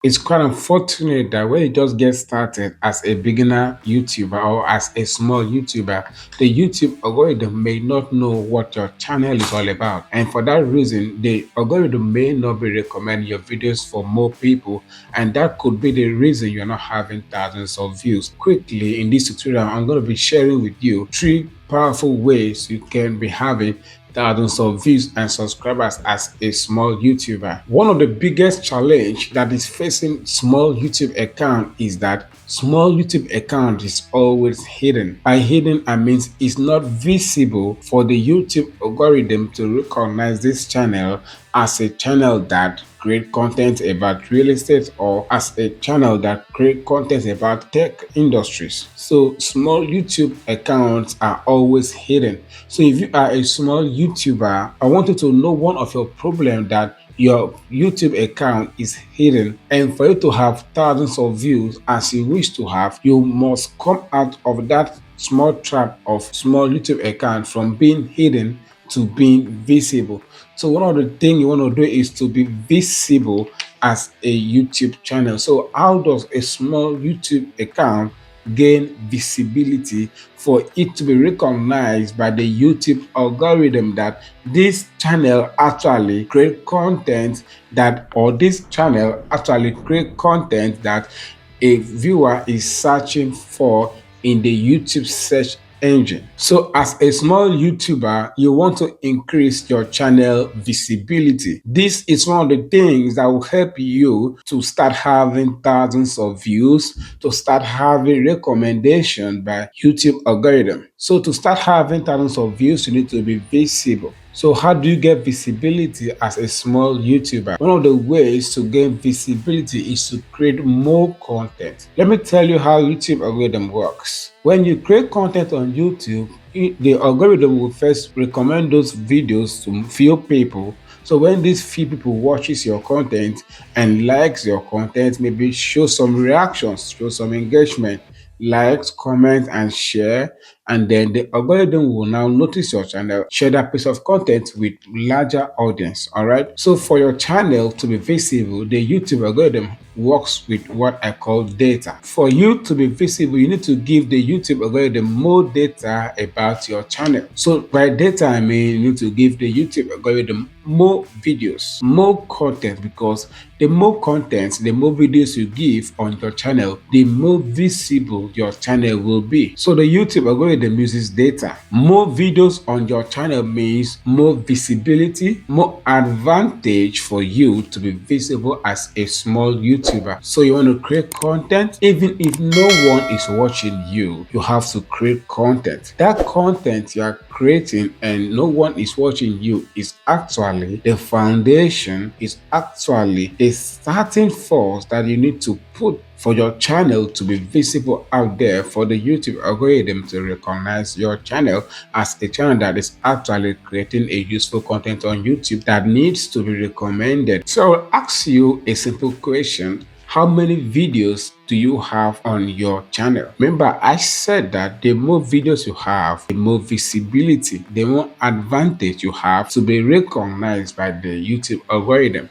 It's quite unfortunate that when you just get started as a beginner YouTuber or as a small YouTuber, the YouTube algorithm may not know what your channel is all about. And for that reason, the algorithm may not be recommending your videos for more people. And that could be the reason you're not having thousands of views. Quickly, in this tutorial, I'm going to be sharing with you three powerful ways you can be having thousands of views and subscribers as a small YouTuber. One of the biggest challenge that is facing small YouTube account is that small YouTube account is always hidden. By hidden, I mean it's not visible for the YouTube algorithm to recognize this channel as a channel that create content about real estate or as a channel that create content about tech industries. So small YouTube accounts are always hidden. So if you are a small YouTuber, I want you to know one of your problem that your YouTube account is hidden, and for you to have thousands of views as you wish to have, you must come out of that small trap of small YouTube account from being hidden to being visible. So one of the things you want to do is to be visible as a YouTube channel. So how does a small YouTube account gain visibility for it to be recognized by the YouTube algorithm that this channel actually create content that or this channel actually create content that a viewer is searching for in the YouTube search engine. So as a small YouTuber, you want to increase your channel visibility. This is one of the things that will help you to start having thousands of views, to start having recommendation by YouTube algorithm. So to start having thousands of views, you need to be visible. So how do you get visibility as a small YouTuber? One of the ways to gain visibility is to create more content. Let me tell you how YouTube algorithm works. When you create content on YouTube, the algorithm will first recommend those videos to few people. So when these few people watches your content and likes your content, maybe show some reactions, show some engagement, likes, comment, and share, and then the algorithm will now notice your channel, share that piece of content with larger audience. All right. So for your channel to be visible, the YouTube algorithm works with what I call data. For you to be visible, you need to give the YouTube algorithm more data about your channel. So by data, I mean you need to give the YouTube algorithm more videos, more content, because the more content, the more videos you give on your channel, the more visible your channel will be. So the YouTube algorithm uses data. More videos on your channel means more visibility, more advantage for you to be visible as a small YouTuber. So you want to create content, even if no one is watching you, you have to create content. That content you are creating and no one is watching you is actually the foundation, is actually the starting force that you need to put for your channel to be visible out there, for the YouTube algorithm to recognize your channel as a channel that is actually creating a useful content on YouTube that needs to be recommended. So I'll ask you a simple question. How many videos do you have on your channel? Remember, I said that the more videos you have, the more visibility, the more advantage you have to be recognized by the YouTube algorithm.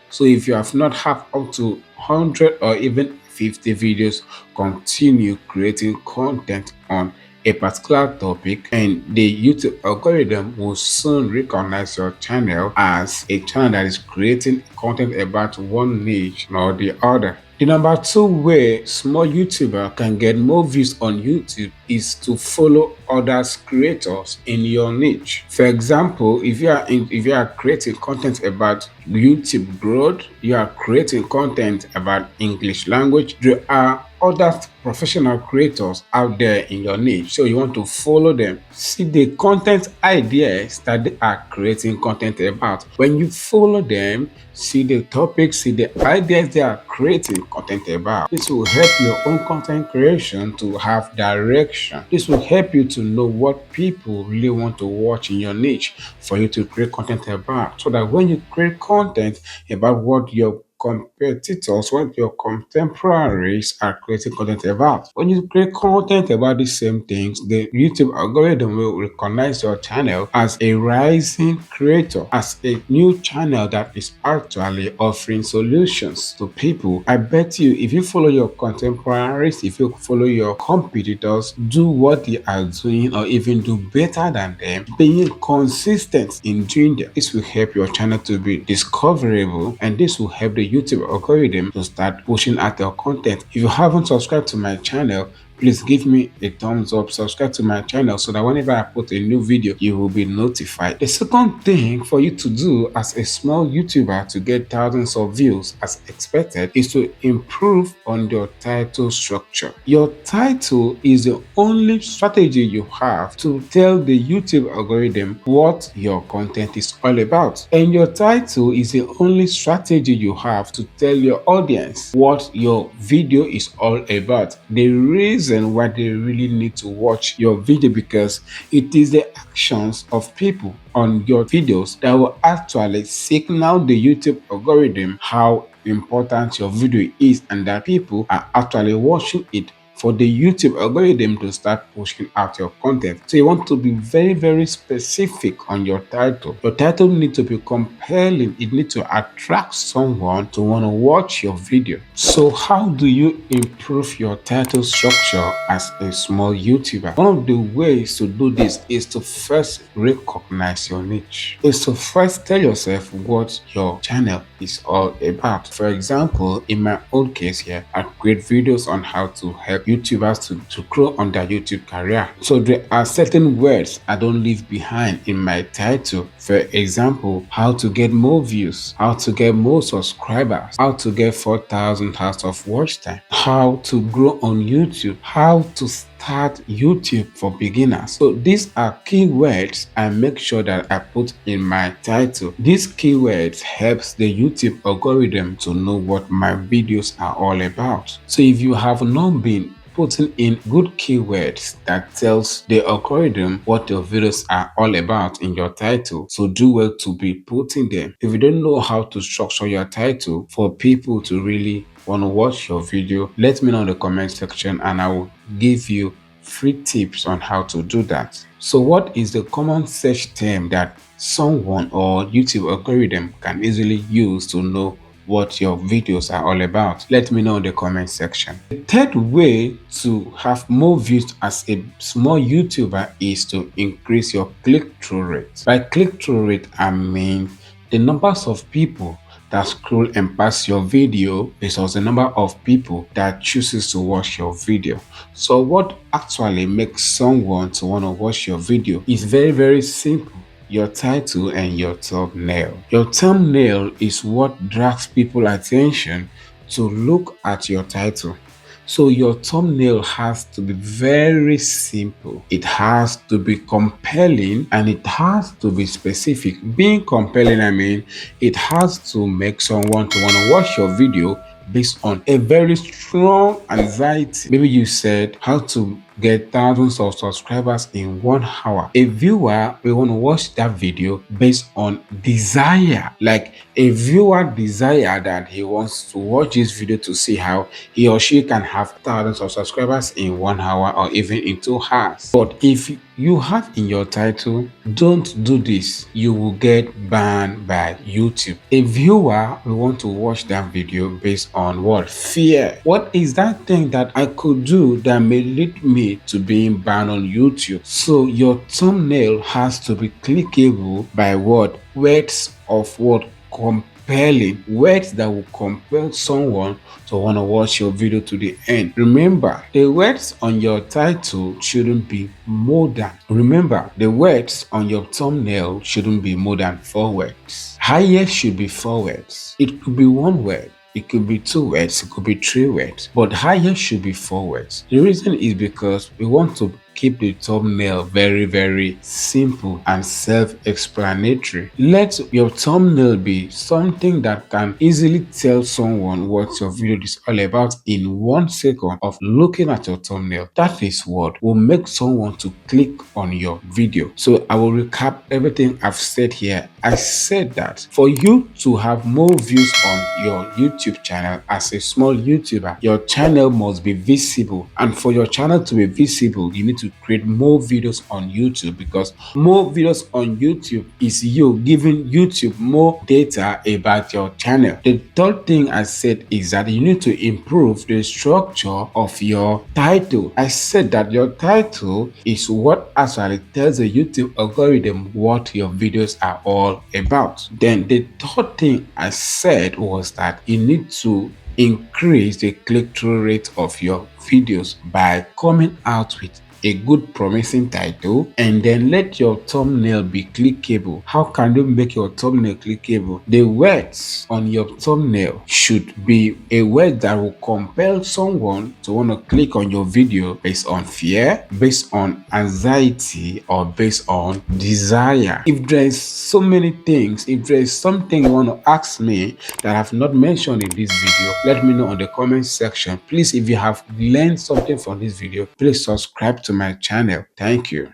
So if you have not have up to 100 or even 50 videos, continue creating content on a particular topic, and the YouTube algorithm will soon recognize your channel as a channel that is creating content about one niche or the other. The number two way small YouTuber can get more views on YouTube is to follow others creators in your niche. For example, if you are creating content about YouTube growth, you are creating content about English language, there are other professional creators out there in your niche. So you want to follow them. See the content ideas that they are creating content about. When you follow them, see the topics, see the ideas they are creating content about. This will help your own content creation to have direction. This will help you to know what people really want to watch in your niche for you to create content about. So that when you create content about what your competitors, what your contemporaries are creating content about. When you create content about the same things, the YouTube algorithm will recognize your channel as a rising creator, as a new channel that is actually offering solutions to people. I bet you, if you follow your contemporaries, if you follow your competitors, do what they are doing or even do better than them, being consistent in doing that, this will help your channel to be discoverable, and this will help the YouTube algorithm to start pushing out your content. If you haven't subscribed to my channel, please give me a thumbs up, subscribe to my channel so that whenever I put a new video, you will be notified. The second thing for you to do as a small YouTuber to get thousands of views as expected is to improve on your title structure. Your title is the only strategy you have to tell the YouTube algorithm what your content is all about. And your title is the only strategy you have to tell your audience what your video is all about. The reason why they really need to watch your video, because it is the actions of people on your videos that will actually signal the YouTube algorithm how important your video is and that people are actually watching it for the YouTube algorithm to start pushing out your content. So you want to be very, very specific on your title. Your title needs to be compelling. It needs to attract someone to want to watch your video. So how do you improve your title structure as a small YouTuber? One of the ways to do this is to first recognize your niche. Is to first tell yourself what your channel is all about. For example, in my own case here, I create videos on how to help YouTubers to grow on their YouTube career. So there are certain words I don't leave behind in my title. For example, how to get more views, how to get more subscribers, how to get 4,000 hours of watch time, how to grow on YouTube, how to start YouTube for beginners. So these are keywords I make sure that I put in my title. These keywords helps the YouTube algorithm to know what my videos are all about. So if you have not been putting in good keywords that tells the algorithm what your videos are all about in your title, so do well to be putting them. If you don't know how to structure your title for people to really want to watch your video, let me know in the comment section and I will give you free tips on how to do that. So what is the common search term that someone or YouTube algorithm can easily use to know what your videos are all about? Let me know in the comment section. The third way to have more views as a small YouTuber is to increase your click-through rate. By click-through rate, I mean the numbers of people that scroll and pass your video versus the number of people that chooses to watch your video. So what actually makes someone to want to watch your video is very, very simple: your title and your thumbnail. Your thumbnail is what drags people's attention to look at your title. So your thumbnail has to be very simple. It has to be compelling and it has to be specific. Being compelling, I mean, it has to make someone to want to watch your video based on a very strong anxiety. Maybe you said how to get thousands of subscribers in 1 hour. A viewer will want to watch that video based on desire. Like a viewer desire that he wants to watch this video to see how he or she can have thousands of subscribers in 1 hour or even in 2 hours. But if you have in your title, don't do this, you will get banned by YouTube. A viewer will want to watch that video based on what? Fear. What is that thing that I could do that may lead me to being banned on YouTube? So your thumbnail has to be clickable by what? Words of what? Compelling words that will compel someone to want to watch your video to the end. Remember, the words on your title shouldn't be more than. Remember, the words on your thumbnail shouldn't be more than 4 words. Highest should be 4 words. It could be 1 word. It could be 2 words, it could be 3 words, but highest should be 4 words. The reason is because we want to keep the thumbnail very, very simple and self-explanatory. Let your thumbnail be something that can easily tell someone what your video is all about in 1 second of looking at your thumbnail. That is what will make someone to click on your video. So I will recap everything I've said here. I said that for you to have more views on your YouTube channel as a small YouTuber, your channel must be visible. And for your channel to be visible, you need to create more videos on YouTube, because more videos on YouTube is you giving YouTube more data about your channel. The third thing I said is that you need to improve the structure of your title. I said that your title is what actually tells the YouTube algorithm what your videos are all about. Then the third thing I said was that you need to increase the click-through rate of your videos by coming out with a good promising title, and then let your thumbnail be clickable. How can you make your thumbnail clickable? The words on your thumbnail should be a word that will compel someone to want to click on your video based on fear, based on anxiety, or based on desire. If there is so many things, if there is something you want to ask me that I have not mentioned in this video, let me know on the comment section. Please, if you have learned something from this video, please subscribe to my channel. Thank you.